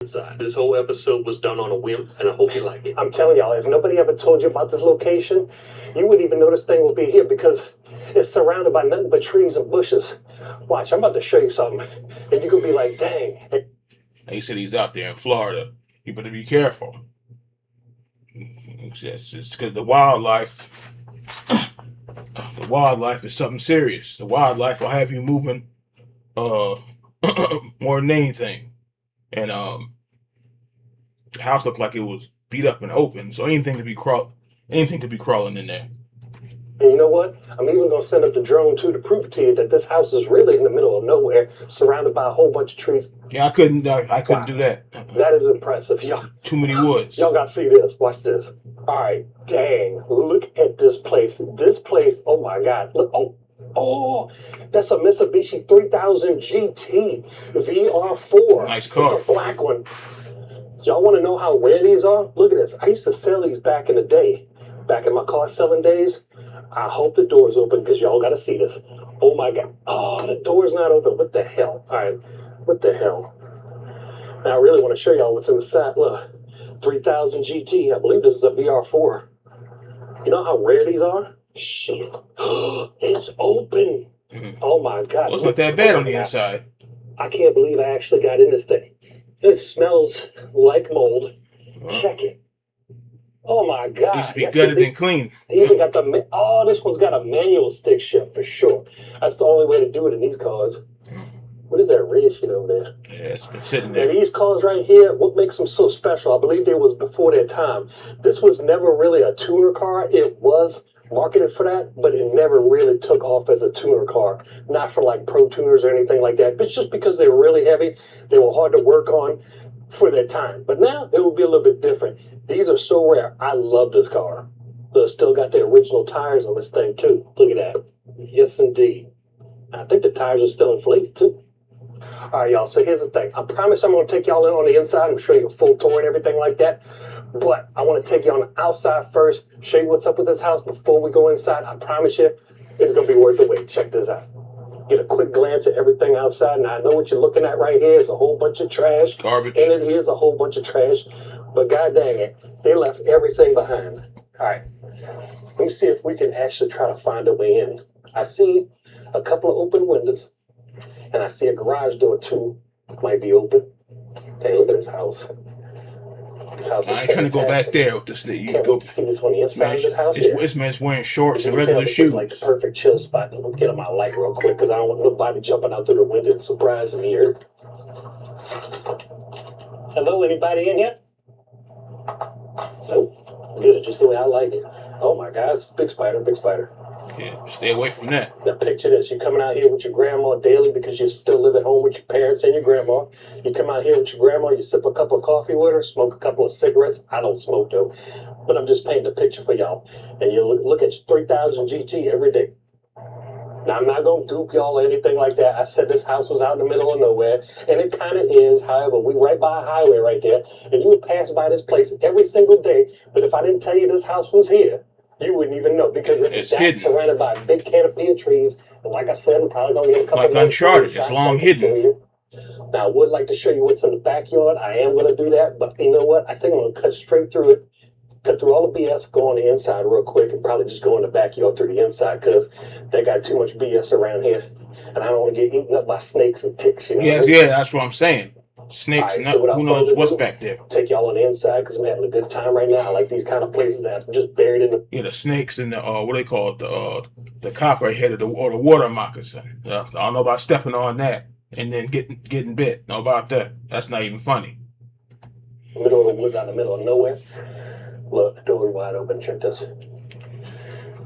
inside. This whole episode was done on a whim, and I hope you like it. I'm telling y'all, if nobody ever told you about this location, you wouldn't even know this thing will be here because it's surrounded by nothing but trees and bushes. Watch, I'm about to show you something, and you're gonna be like, dang. He said he's out there in Florida. You better be careful. It's because the wildlife is something serious. The wildlife will have you moving more than anything. And the house looked like it was beat up and open, so anything could be crawling in there. And you know what? I'm even gonna send up the drone too to prove it to you that this house is really in the middle of nowhere, surrounded by a whole bunch of trees. Yeah, I couldn't do that. That is impressive, y'all. Too many woods. Y'all gotta see this. Watch this. All right, dang! Look at this place. This place. Oh my God! Look. Oh, that's a Mitsubishi 3000 GT VR4. Nice car. It's a black one. Y'all want to know how rare these are? Look at this. I used to sell these back in the day, back in my car selling days. I hope the door's open because y'all got to see this. Oh my God. Oh, the door's not open. What the hell? All right. What the hell? Now I really want to show y'all what's in the side. Look, 3000 GT. I believe this is a VR4. You know how rare these are? Shit. It's open. Oh my God. Well, it's not that bad on the inside. I can't believe I actually got in this thing. It smells like mold. Check it. Oh my God. It needs to be gutted and clean. They even got this one's got a manual stick shift for sure. That's the only way to do it in these cars. What is that red shit over there? Yeah, it's been sitting Now there. these cars right here, what makes them so special? I believe they was before their time. This was never really a tuner car. It was marketed for that, but it never really took off as a tuner car. Not for like pro tuners or anything like that, but just because they were really heavy, they were hard to work on for their time. But now it will be a little bit different. These are so rare. I love this car. They still got the original tires on this thing too. Look at that. Yes, indeed. I think the tires are still inflated too. All right, y'all. So here's the thing. I promise I'm going to take y'all in on the inside and show you a full tour and everything like that. But I want to take you on the outside first, show you what's up with this house before we go inside. I promise you, it's going to be worth the wait. Check this out. Get a quick glance at everything outside. Now, I know what you're looking at right here is a whole bunch of trash. Garbage. And it is a whole bunch of trash. But god dang it, they left everything behind. All right. Let me see if we can actually try to find a way in. I see a couple of open windows. And I see a garage door too. Might be open. Hey, look at this house. This house is I ain't trying to go back fantastic. there with this thing. You Can't go. wait to see this on the inside of this house. This man's wearing shorts and regular This is shoes. like the perfect chill spot. Let me get on my light real quick because I don't want nobody jumping out through the window and surprising me here. Hello, anybody in here? Nope. Good, just the way I like it. Oh my God, it's a big spider, big spider. Yeah, stay away from that. Now picture this, you're coming out here with your grandma daily because you still live at home with your parents and your grandma. You come out here with your grandma, you sip a cup of coffee with her, smoke a couple of cigarettes. I don't smoke though, but I'm just painting a picture for y'all. And you look at your 3000 GT every day. Now I'm not going to dupe y'all or anything like that. I said this house was out in the middle of nowhere, and it kind of is. However, we right by a highway right there, and you would pass by this place every single day. But if I didn't tell you this house was here, you wouldn't even know because it's hidden. surrounded by a big canopy of trees. And like I said, I'm probably going to get a couple Like of Uncharted, it's long hidden. Now, I would like to show you what's in the backyard. I am going to do that, but you know what? I think I'm going to cut straight through it. Cut through all the BS, go on the inside real quick, and probably just go in the backyard through the inside because they got too much BS around here. And I don't want to get eaten up by snakes and ticks, you know? Yeah, that's what I'm saying. Snakes, All right, so who knows what's back there. Take y'all on the inside because I'm having a good time right now. I like these kind of places that are just buried in the... Yeah, the snakes and the, what do they call it? The copperhead or the water moccasin. I don't know about stepping on that and then getting bit. Know about that. That's not even funny. Middle of the woods out in the middle of nowhere. Look, the door is wide open. Check this.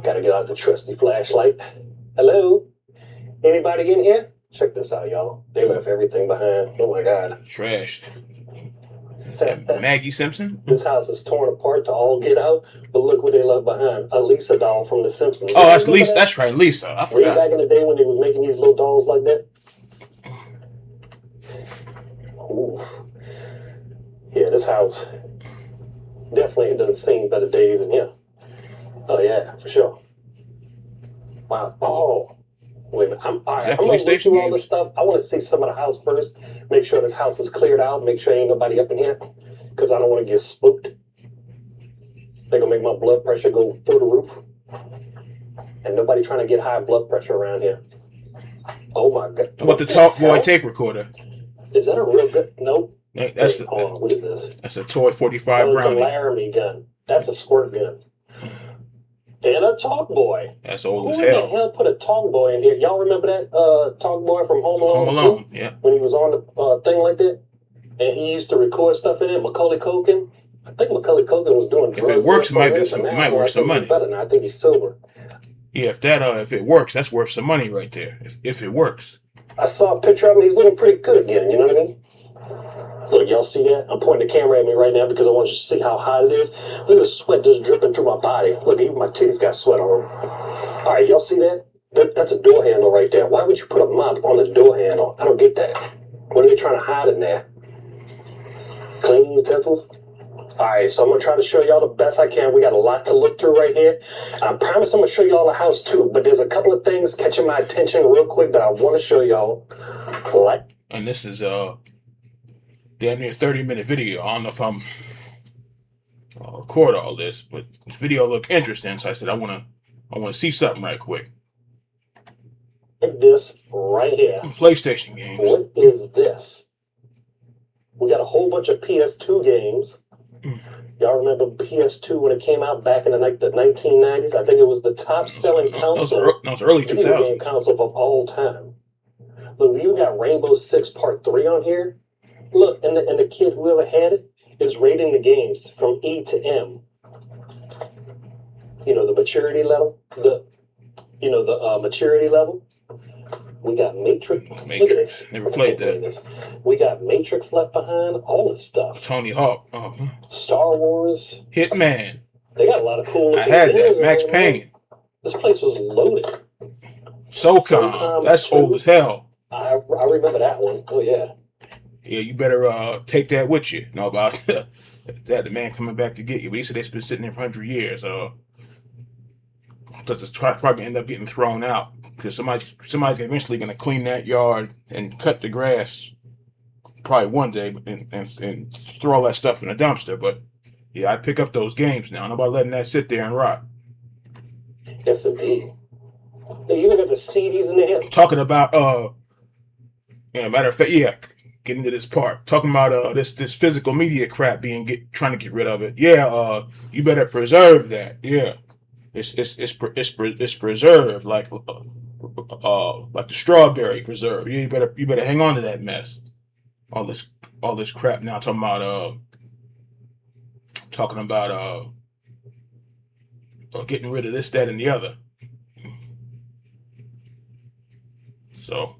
Gotta get out the trusty flashlight. Hello? Anybody in here? Check this out, y'all. They left everything behind. Oh my God. Trashed. Maggie Simpson? This house is torn apart to all get out, but look what they left behind. A Lisa doll from The Simpsons. Oh, that's Lisa. That's right, Lisa. I Way forgot. back in the day when they was making these little dolls like that. Ooh. Yeah, this house definitely doesn't seen better days than here. Oh yeah, for sure. Wow. Oh, Wait a minute. All Is right, that I'm gonna look PlayStation through all this games? stuff. I want to see some of the house first. Make sure this house is cleared out. Make sure ain't nobody up in here, because I don't want to get spooked. They're gonna make my blood pressure go through the roof, and nobody trying to get high blood pressure around here. Oh my god! How about the Talk Boy tape recorder? Is that a real good? Nope. That's Wait, hold on. What is this? that's a toy 45 Oh, it's a Brownie. Laramie gun. That's a squirt gun. And a Talk Boy. That's old Who as in the hell. hell put a Talk Boy in here? Y'all remember that Talk Boy from Home Alone? Home Alone, yeah. When he was on the thing like that, and he used to record stuff in it. Macaulay Culkin. I think Macaulay Culkin was doing drugs. If it works, it might be but some, now it might I worth some think money. he's better now. I think he's sober. Yeah, if it works, that's worth some money right there. If it works. I saw a picture of him. He's looking pretty good again. You know what I mean? Look, y'all see that? I'm pointing the camera at me right now because I want you to see how hot it is. Look at the sweat just dripping through my body. Look, even my titties got sweat on them. All right, y'all see that? That's a door handle right there. Why would you put a mop on the door handle? I don't get that. What are they trying to hide in there? Cleaning utensils? All right, so I'm going to try to show y'all the best I can. We got a lot to look through right here. I promise I'm going to show y'all the house too, but there's a couple of things catching my attention real quick that I want to show y'all. Like, And this is damn near 30-minute video. I don't know if I'll record all this, but this video looked interesting, so I said I want to see something right quick. this right here. PlayStation games. What is this? We got a whole bunch of PS2 games. Y'all remember PS2 when it came out back in the 1990s? I think it was the top-selling console. That was early Video game 2000s. console of all time. Look, you got Rainbow Six Part 3 on here. Look, and the kid, whoever had it, is rating the games from E to M. You know, the maturity level. The maturity level. We got Matrix. Look at Matrix. this. Never played that. This. We got Matrix Left Behind, all this stuff. Tony Hawk. Star Wars. Hitman. They got a lot of cool. I had that. games Max in there, man. Payne. This place was loaded. SOCOM. That's 2. old as hell. I remember that one. Oh yeah. Yeah, you better take that with you. Know about that? The man coming back to get you. But he said it's been sitting there for 100 years. Because it's probably end up getting thrown out. Because somebody's eventually going to clean that yard and cut the grass. Probably one day, and throw all that stuff in a dumpster. But yeah, I'd pick up those games now. Nobody letting that sit there and rot. Yes, indeed. Hey, you even got the CDs in there. Talking about matter of fact, yeah. Getting to this part, talking about this physical media crap trying to get rid of it. Yeah, you better preserve that. Yeah, it's preserved like the strawberry preserve. Yeah, you better hang on to that mess. All this crap now. Talking about getting rid of this, that, and the other. So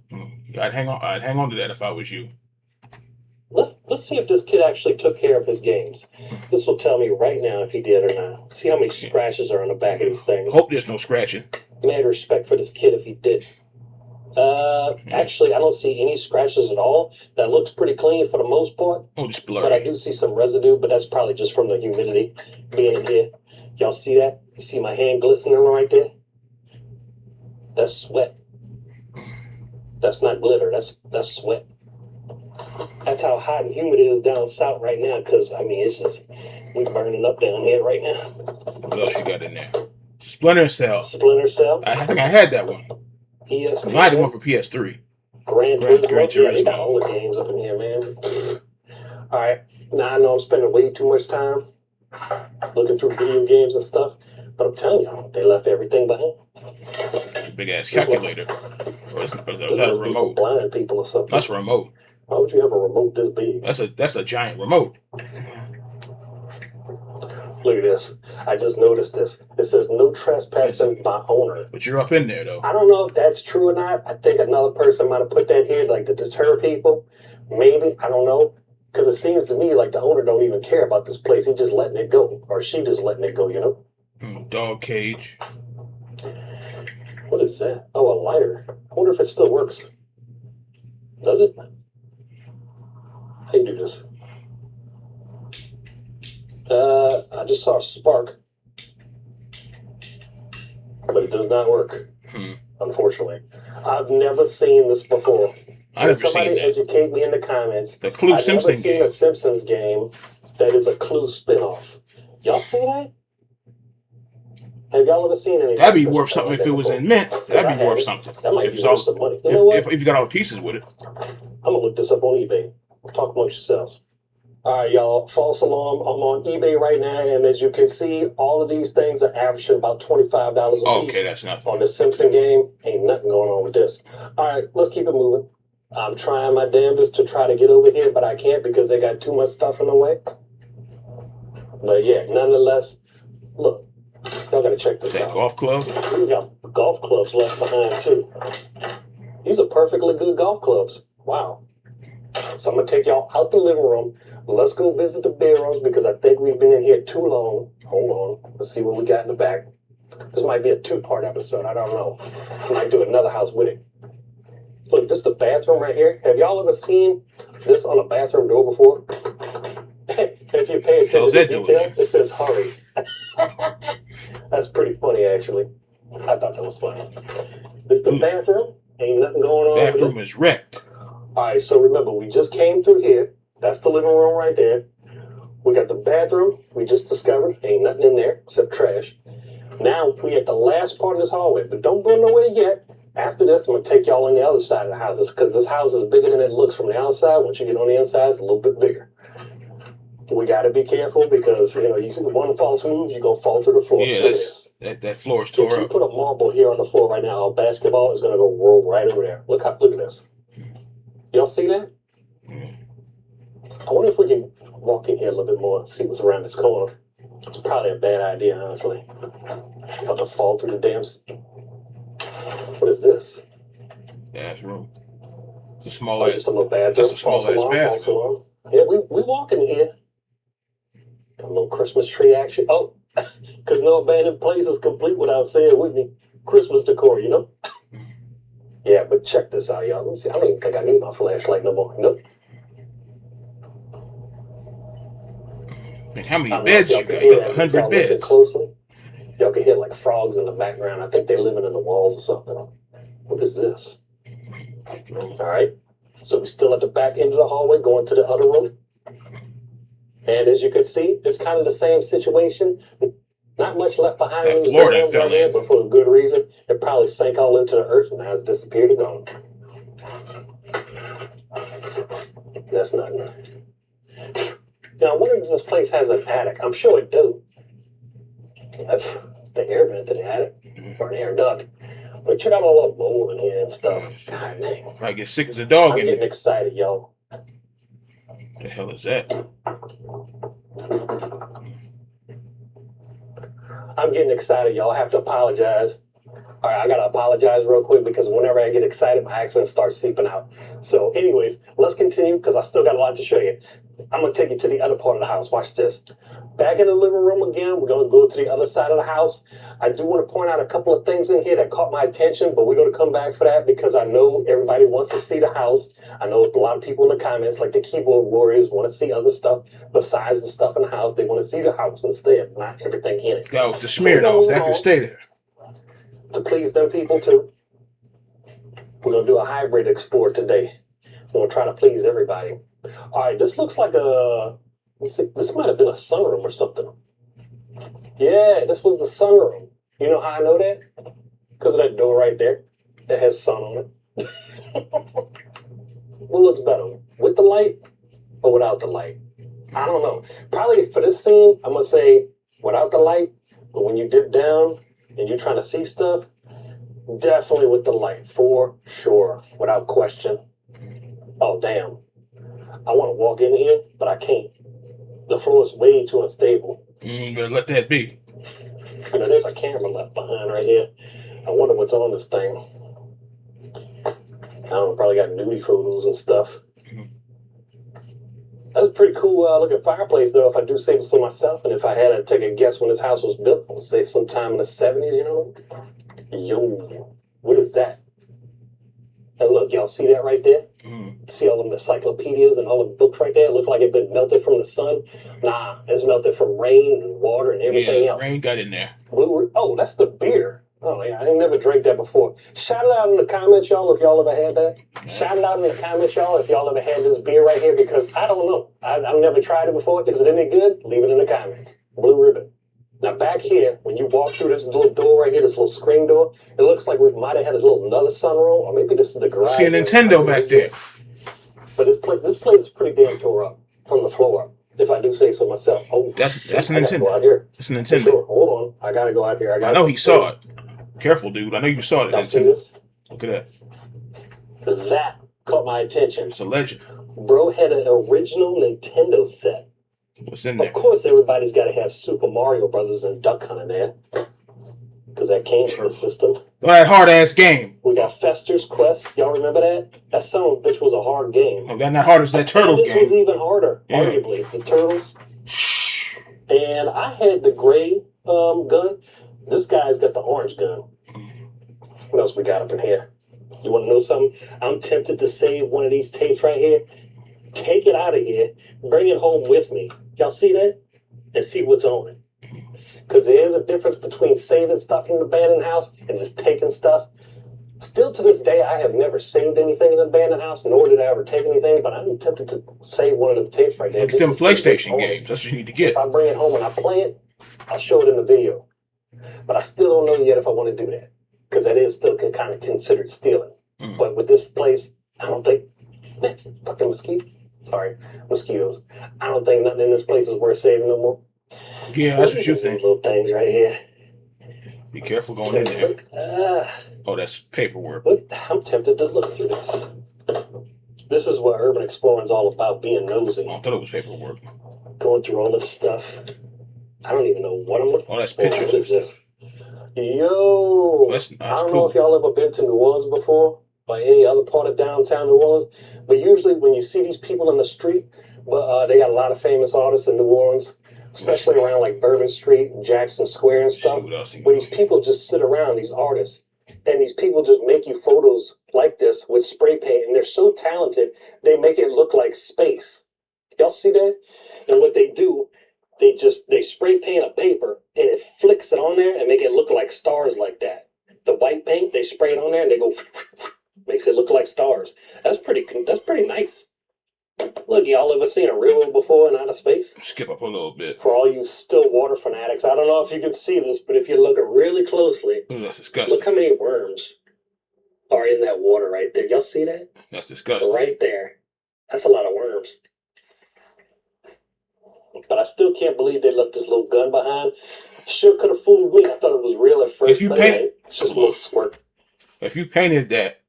I'd hang on to that if I was you. Let's see if this kid actually took care of his games. This will tell me right now if he did or not. See how many scratches are on the back of these things. Hope there's no scratching. Mad respect for this kid if he did. Actually, I don't see any scratches at all. That looks pretty clean for the most part. Oh, it's But I blurry. do see some residue, but that's probably just from the humidity being in here. Y'all see that? You see my hand glistening right there? That's sweat. That's not glitter. That's sweat. That's how hot and humid it is down south right now. Because it's just we burning up down here right now. What else you got in there? Splinter Cell. Splinter Cell. I think I had that one. ESP. I had one for PS3. Gran Gran Turismo. Yeah, they got Turismo. all the games up in here, man. All right. Now I know I'm spending way too much time looking through video games and stuff, but I'm telling y'all, they left everything behind. Big ass calculator. Or is that This a must be for remote? blind people or something. That's a remote. Why would you have a remote this big? That's a giant remote. Look at this. I just noticed this. It says no trespassing by owner. But you're up in there though. I don't know if that's true or not. I think another person might have put that here like to deter people. Maybe. I don't know. Because it seems to me like the owner don't even care about this place. He's just letting it go. Or she just letting it go, you know? Dog cage. What is that? Oh, a lighter. I wonder if it still works. Does it? How you do this? I just saw a spark. But it does not work. Unfortunately. I've never seen this before. I Can never somebody seen that. educate me in the comments? The Clue I've Simpson never seen game. a Simpsons game that is a Clue spinoff. Y'all see that? Have y'all ever seen anything? That'd be such worth a thing something like if that it was before? in Mint. 'Cause That'd I be worth haven't. something. That might If be it's worth all, some money. You know what? if you got all the pieces with it. I'm gonna look this up on eBay. Talk amongst yourselves. All right, y'all. False alarm. I'm on eBay right now, and as you can see, all of these things are averaging about $25 a piece. Okay, that's nothing. On the Simpson game, ain't nothing going on with this. All right, let's keep it moving. I'm trying my damnedest to try to get over here, but I can't because they got too much stuff in the way. But yeah, nonetheless, look, y'all gotta check Is this that out. golf club? We got golf clubs left behind too. These are perfectly good golf clubs. Wow. So I'm gonna take y'all out the living room. Let's go visit the bedrooms because I think we've been in here too long. Hold on. Let's see what we got in the back. This might be a two-part episode. I don't know. We might do another house with it. Look, this is the bathroom right here. Have y'all ever seen this on a bathroom door before? If you pay attention How's to that doing detail, there? it says hurry. That's pretty funny, actually. I thought that was funny. This the bathroom. Ain't nothing going on. Bathroom is wrecked. All right, so remember, we just came through here. That's the living room right there. We got the bathroom we just discovered. Ain't nothing in there except trash. Now we at the last part of this hallway, but don't go nowhere yet. After this, I'm gonna take y'all on the other side of the house because this house is bigger than it looks from the outside. Once you get on the inside, it's a little bit bigger. We gotta be careful because you see one false move, you're gonna fall to the floor. Yeah, Look at this. that floor is If tore you up. put a marble here on the floor right now, a basketball is gonna go roll right over there. Look at this. Y'all see that? I wonder if we can walk in here a little bit more and see what's around this corner. It's probably a bad idea, honestly. About to fall through the damn. What is this? Bathroom. It's a small Oh, ass. just a little bathroom. That's a small False ass alarm, false bathroom. alarm. Yeah, we walking in here. Got a little Christmas tree action. Oh, because no abandoned place is complete without saying Whitney. Christmas decor, you know? Yeah, but check this out, y'all. Let me see. I don't even think I need my flashlight no more. Nope. Man, how many I don't know if beds y'all you can got? hear You got that, but if 100 y'all listen beds. closely, y'all can hear like frogs in the background. I think they're living in the walls or something. What is this? All right. So we're still at the back end of the hallway going to the other room. And as you can see, it's kind of the same situation. Not much left behind That in these floor that bedrooms fell right here, in. but for a good reason. It probably sank all into the earth and now it's disappeared and gone. That's nothing. Now, I wonder if this place has an attic. I'm sure it do. It's the air vent to the attic, or an air duct. But check out all the mold in here and stuff. God dang. I get sick as a dog I'm in getting there. excited, y'all. The hell is that? I'm getting excited, y'all. I have to apologize. All right, I gotta apologize real quick because whenever I get excited, my accent starts seeping out. So, anyways, let's continue because I still got a lot to show you. I'm gonna take you to the other part of the house. Watch this. Back in the living room again. We're gonna go to the other side of the house. I do want to point out a couple of things in here that caught my attention, but we're gonna come back for that because I know everybody wants to see the house. I know a lot of people in the comments, like the keyboard warriors, want to see other stuff besides the stuff in the house. They want to see the house instead, not everything in it. That was the So we're gonna Smirnoff. move That could on stay there. to please them people too. We're gonna do a hybrid export today. We're gonna try to please everybody. All right, this looks like a. Let's see, this might have been a sunroom or something. Yeah, this was the sunroom. You know how I know that? Because of that door right there that has sun on it. What looks better, with the light or without the light? I don't know. Probably for this scene, I'm gonna say without the light. But when you dip down and you're trying to see stuff, definitely with the light, for sure, without question. Oh, damn. I want to walk in here, but I can't. The floor is way too unstable. Better let that be. There's a camera left behind right here. I wonder what's on this thing. I don't know, probably got nudie photos and stuff. That's a pretty cool looking fireplace, though, if I do say so myself. And if I had to take a guess when this house was built, I would say sometime in the 70s, you know? Yo, what is that? And look, y'all see that right there? See all the encyclopedias and all the books right there? It look like it been melted from the sun. Nah, it's melted from rain and water and everything else. Rain got in there. Oh, that's the beer. Oh yeah, I ain't never drank that before. Shout it out in the comments, y'all, if y'all ever had that. Shout it out in the comments, y'all, if y'all ever had this beer right here, because I don't know. I've never tried it before. Is it any good? Leave it in the comments. Blue Ribbon. Now back here, when you walk through this little door right here, this little screen door, it looks like we might have had a little another sunroom, or maybe this is the garage. See a Nintendo back there. But this place is pretty damn tore up from the floor up, if I do say so myself. Oh, That's a I gotta Nintendo. go out here. It's a For Nintendo. sure. Hold on, I gotta go out here. I know he saw it. Careful, dude. I know you saw it. Y'all see Nintendo. this? Look at that. That caught my attention. It's a legend. Bro had an original Nintendo set. What's in there? Of course, everybody's got to have Super Mario Brothers and Duck Hunt in there, because that came with the system. Oh, that hard ass game. We got Fester's Quest. Y'all remember that? That son of a bitch was a hard game. Oh, not hard as that Turtles This was game. even harder, Yeah. arguably. The Turtles. And I had the gray gun. This guy's got the orange gun. What else we got up in here? You want to know something? I'm tempted to save one of these tapes right here. Take it out of here. Bring it home with me. Y'all see that? And see what's on it. Because there is a difference between saving stuff in an abandoned house and just taking stuff. Still to this day, I have never saved anything in an abandoned house, nor did I ever take anything, but I'm tempted to save one of them tapes right there. Look at them PlayStation games. That's what you need to get. If I bring it home and I play it, I'll show it in the video. But I still don't know yet if I want to do that. Because that is still kind of considered stealing. But with this place, I don't think... Man, fucking mosquito. Sorry, mosquitoes. I don't think nothing in this place is worth saving no more. Yeah, that's what you think. Little things right here. Be careful going in there. Look, Oh, that's paperwork. look, I'm tempted to look through this. This is what urban exploring is all about, being nosy. I thought it was paperwork. Going through all this stuff. I don't even know what I'm looking for. Oh, that's pictures. What is this? Yo! That's I don't know cool. if y'all ever been to New Orleans before, or any other part of downtown New Orleans, but usually when you see these people in the street, they got a lot of famous artists in New Orleans, especially around like Bourbon Street and Jackson Square and stuff, where these people just sit around, these artists, and these people just make you photos like this with spray paint, and they're so talented, they make it look like space. Y'all see that? And what they do, they spray paint a paper, and it flicks it on there and make it look like stars like that. The white paint, they spray it on there, and they go... makes it look like stars. That's pretty nice. Look, y'all ever seen a railroad before in outer space? Skip up a little bit. For all you still water fanatics, I don't know if you can see this, but if you look really closely, Ooh, that's disgusting. look how many worms are in that water right there. Y'all see that? That's disgusting. Right there. That's a lot of worms. But I still can't believe they left this little gun behind. Sure could have fooled me. I thought it was real at first. If you but paint- it ain't. It's just a little squirt. If you painted that,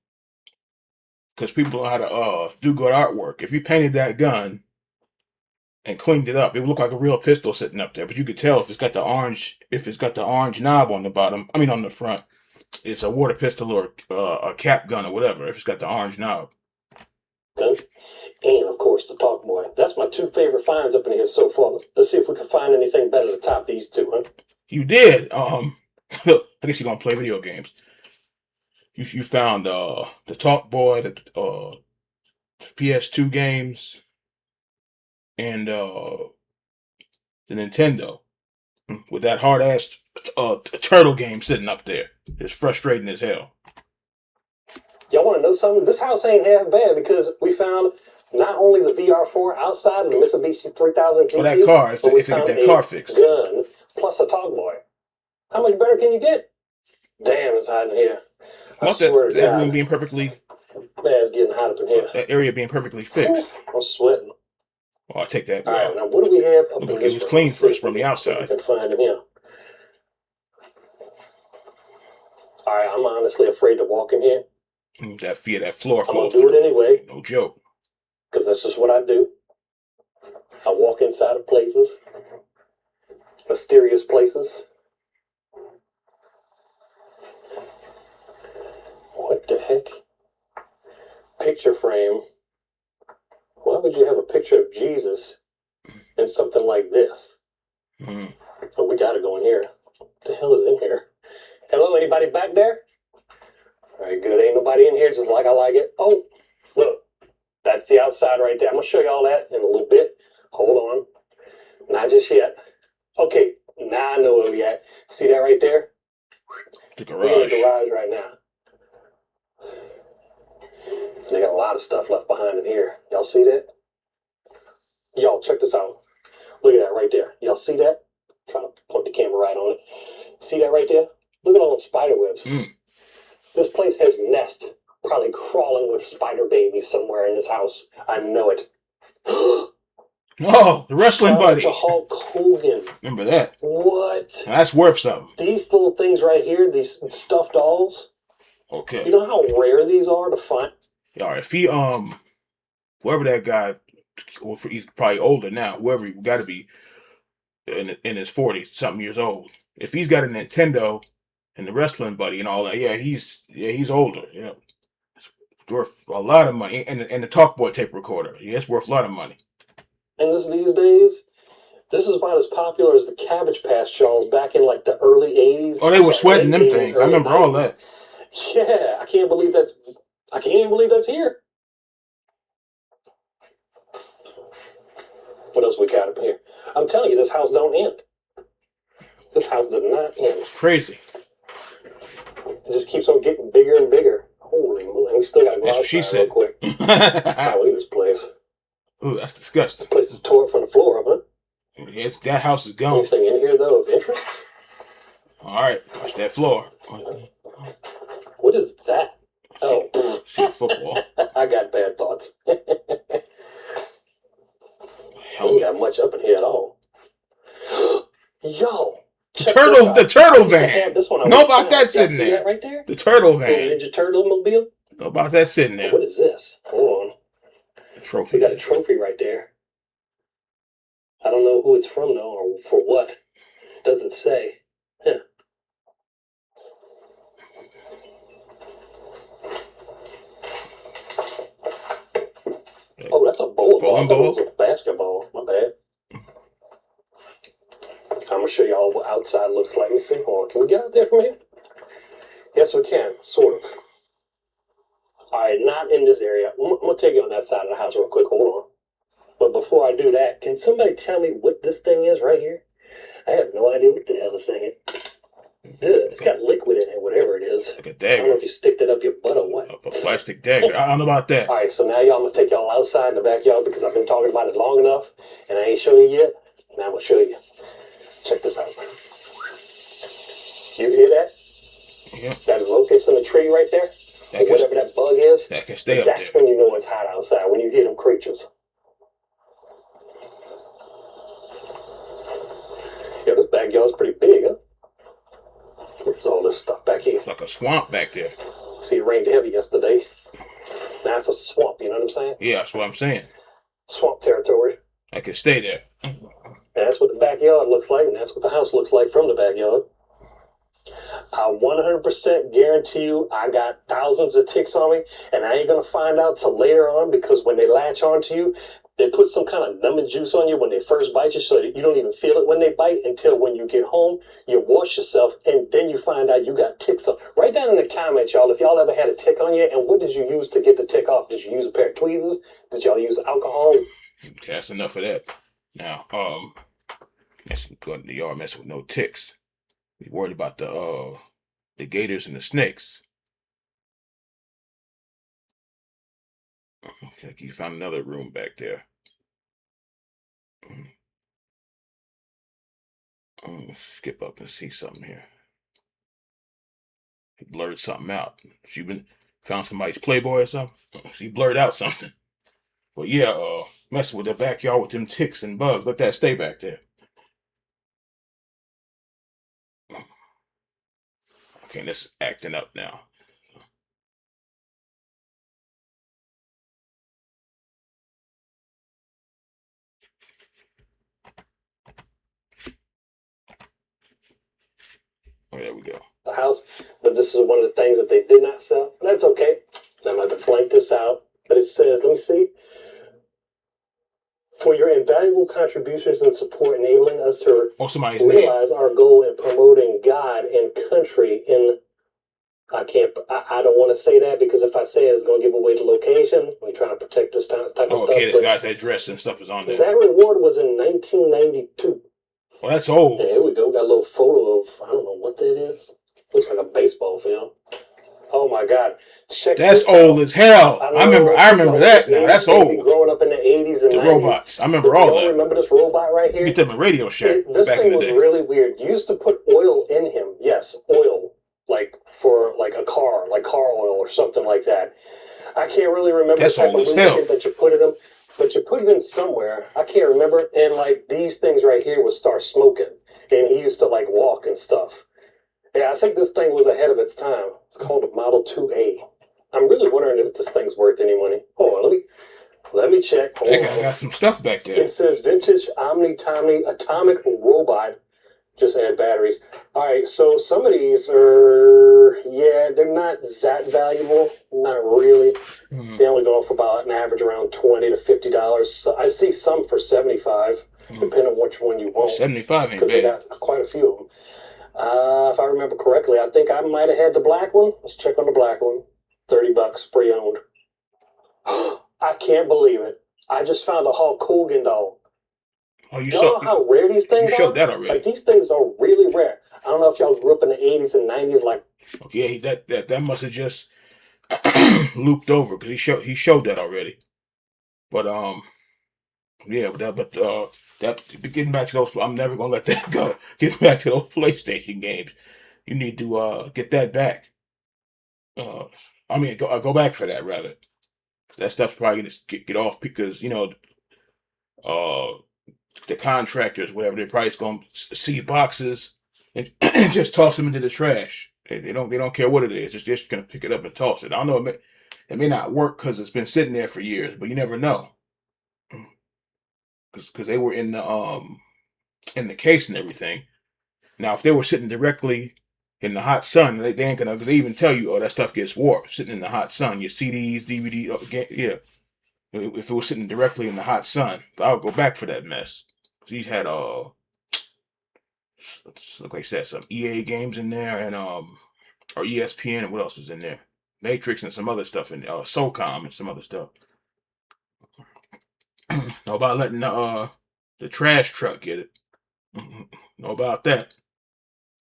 because people know how to do good artwork. If you painted that gun and cleaned it up, it would look like a real pistol sitting up there. But you could tell if it's got the orange knob on the bottom. I mean on the front, it's a water pistol or a cap gun or whatever. If it's got the orange knob. Gun. And of course the talk boy. That's my two favorite finds up in here so far. Let's see if we can find anything better to top these two, huh? You did. I guess you don't play video games. You found the Talk Boy, the PS2 games, and the Nintendo with that hard ass turtle game sitting up there. It's frustrating as hell. Y'all want to know something? This house ain't half bad because we found not only the VR4 outside of the Mitsubishi 3000 GT, Oh, that car! If but we they get found that a car fixed, gun plus a talk boy. How much better can you get? Damn, it's hot in here. I not swear to that God. room being perfectly, Man, it's getting hot up in here. that area being perfectly fixed. I'm sweating. Oh, I take that. All right, now what do we have up Look in like this it was room? clean Let's for us see from the what outside. we can find in here. All right, I'm honestly afraid to walk in here. That floor I'm gonna falls do through. it anyway No joke. because that's just what I do. I walk inside of places, mysterious places. What the heck? Picture frame. Why would you have a picture of Jesus in something like this? Mm. Oh, we gotta go in here. What the hell is in here? Hello, anybody back there? All right, good. Ain't nobody in here, just like I like it. Oh, look. That's the outside right there. I'm gonna show y'all that in a little bit. Hold on. Not just yet. Okay, now I know where we at. See that right there? The We're in the garage. garage right now. They got a lot of stuff left behind in here. Y'all see that? Y'all, check this out. Look at that right there. Y'all see that? I'm trying to point the camera right on it. See that right there? Look at all those spider webs. This place has nests, probably crawling with spider babies somewhere in this house. I know it. Oh, the wrestling buddy. To Hulk Hogan. Remember that? What? Now, that's worth something. These little things right here, these stuffed dolls. Okay. You know how rare these are to find? Yeah, if he whoever that guy, or he's probably older now. Whoever he got to be in his 40s, something years old. If he's got a Nintendo and the wrestling buddy and all that, he's older. Yeah, it's worth a lot of money. And the Talkboy tape recorder, yeah, it's worth a lot of money. And these days, this is about as popular as the Cabbage Patch dolls back in like the early 80s. Oh, they were sweating them things. I remember all that. Yeah, I can't even believe that's here. What else we got up here? I'm telling you, this house don't end. This house does not end. It's crazy. It just keeps on getting bigger and bigger. Holy moly, we still got to go That's what she outside said. real quick. Wow, look at this place. Ooh, that's disgusting. This place is tore from the floor up, huh? Yeah, that house is gone. Anything in here, though, of interest? All right, watch that floor. What is that? Oh, See the football. I got bad thoughts. I don't got much up in here at all. Yo, the turtle van. This one Know about that sitting there? That right there? The turtle The van. Ninja Turtle mobile. Know about that sitting there? What is this? Hold on. Trophy. We got a trophy right there. I don't know who it's from though, or for what. It doesn't say. Huh. Oh, that's a bowling ball. I thought it was a basketball. My bad. I'm gonna show y'all what outside looks like. Let me see. Hold on. Can we get out there from here? Yes, we can. Sort of. All right, not in this area. I'm gonna take you on that side of the house real quick. Hold on. But before I do that, can somebody tell me what this thing is right here? I have no idea what the hell this thing is. It's got liquid in it, whatever it is. Like a I don't know dagger. if you stick that up your butt or what. A plastic dagger. I don't know about that. All right, so now I'm going to take y'all outside in the backyard because I've been talking about it long enough, and I ain't showing you yet. Now I'm going to show you. Check this out. You hear that? Yeah. That locust in the tree right there? That Whatever that bug is, that can stay up that's there. when you know it's hot outside, when you hear them creatures. Yeah, this backyard's pretty big, huh? What's all this stuff back here? It's like a swamp back there. See, it rained heavy yesterday. Now it's a swamp, you know what I'm saying? Yeah, that's what I'm saying. Swamp territory. I can stay there. And that's what the backyard looks like, and that's what the house looks like from the backyard. I 100% guarantee you I got thousands of ticks on me, and I ain't going to find out till later on because when they latch onto you, they put some kind of numbing juice on you when they first bite you so that you don't even feel it when they bite until when you get home, you wash yourself, and then you find out you got ticks on. Write down in the comments, y'all, if y'all ever had a tick on you, and what did you use to get the tick off? Did you use a pair of tweezers? Did y'all use alcohol? Okay, that's enough of that. Now, going to the yard messing with no ticks. We worried about the gators and the snakes. Okay, you found another room back there. Skip up and see something here. He blurred something out. She found somebody's Playboy or something. She blurred out something. But yeah, messing with the backyard with them ticks and bugs. Let that stay back there. Okay, this is acting up now. Oh, there we go. The house, but this is one of the things that they did not sell. That's okay. I'm going to blank this out. But it says, let me see. For your invaluable contributions and support enabling us to realize our goal in promoting God and country in... I don't want to say that because if I say it, it's going to give away the location. We're trying to protect this type of stuff. Okay, this guy's address and stuff is on there. That reward was in 1992. Well, that's old. And here we go. We got a little photo of, I don't know what that is. Looks like a baseball field. Oh my God! Check That's this out. old as hell. I I remember y'all that in now. the That's 80s, maybe old. growing up in the 80s and The 90s. robots. I remember But do all y'all that. remember this robot right You here? get them in Radio Shack This back in thing the was day. really weird. You used to put oil in him. Yes, oil, like for like a car, like car oil or something like that. I can't really remember That's the type old of as hell. lubricant that you put in them, but you put it in somewhere. I can't remember. And like these things right here would start smoking, and he used to like walk and stuff. Yeah, I think this thing was ahead of its time. It's called a Model 2A. I'm really wondering if this thing's worth any money. Hold on, let me check. That Hold guy on. got some stuff back there. It says vintage Omni-Tommy atomic robot. Just add batteries. All right, so some of these are, yeah, they're not that valuable. Not really. They only go for about an average around $20 to $50. So I see some for 75, depending on which one you want. 75 ain't Because they bad. got quite a few of them. If I remember correctly, I think I might have had the black one. Let's check on the black one. $30 pre-owned. I can't believe it. I just found a Hulk Hogan doll. Oh, you Y'all know how rare these things you showed are? that already. Like, these things are really rare. I don't know if y'all grew up in the 80s and 90s, like, Yeah, that must have just looped over because he showed that already. But yeah, that getting back to those, I'm never gonna let that go. Getting back to those PlayStation games, you need to get that back. I mean, go back for that rather. That stuff's probably gonna get off because uh the contractors, whatever, they're probably just gonna see boxes and, and just toss them into the trash. They don't care what it is. It's just gonna pick it up and toss it. I don't know. It may not work because it's been sitting there for years, but you never know. Because they were in the case and everything. Now, if they were sitting directly in the hot sun, they ain't gonna. They even tell you, oh, that stuff gets warped sitting in the hot sun. Your CDs, DVD, yeah. If it was sitting directly in the hot sun, I would go back for that mess. He's had like I said, some EA games in there, and or ESPN, and what else was in there? Matrix and some other stuff in there, SOCOM and some other stuff. Know about letting the trash truck get it. Know about that.